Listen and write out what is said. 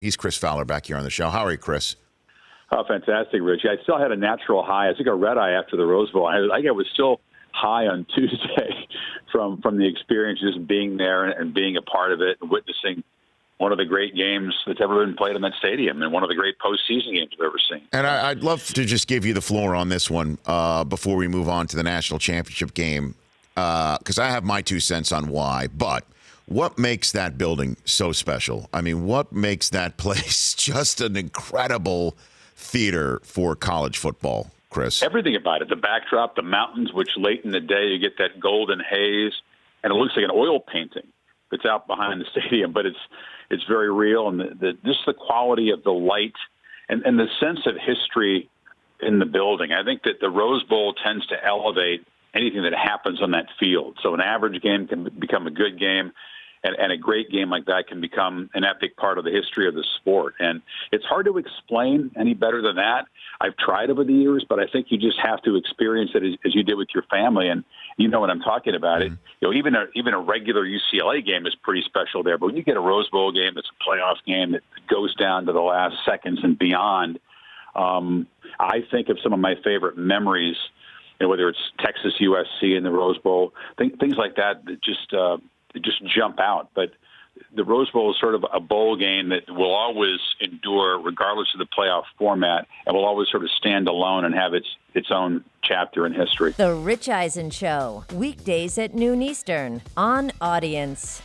He's Chris Fowler back here on the show. How are you, Chris? Oh, fantastic, Rich. I still had a natural high. I took a red eye after the Rose Bowl. I was still high on Tuesday from the experience, just being there and being a part of it and witnessing one of the great games that's ever been played in that stadium and one of the great postseason games I've ever seen. And I'd love to just give you the floor on this one before we move on to the national championship game, because I have my 2 cents on why. But what makes that building so special? I mean, what makes that place just an incredible theater for college football, Chris? Everything about it. The backdrop, the mountains, which late in the day you get that golden haze, and it looks like an oil painting that's out behind the stadium, but it's very real, and just the quality of the light and the sense of history in the building. I think that the Rose Bowl tends to elevate anything that happens on that field. So an average game can become a good game, and a great game like that can become an epic part of the history of the sport. And it's hard to explain any better than that. I've tried over the years, but I think you just have to experience it as you did with your family. And you know what I'm talking about. Mm-hmm. Even a regular UCLA game is pretty special there. But when you get a Rose Bowl game that's a playoff game that goes down to the last seconds and beyond, I think of some of my favorite memories, whether it's Texas USC in the Rose Bowl, things like that just jump out. But the Rose Bowl is sort of a bowl game that will always endure regardless of the playoff format, and will always sort of stand alone and have its own chapter in history. The Rich Eisen Show, weekdays at noon Eastern on Audience.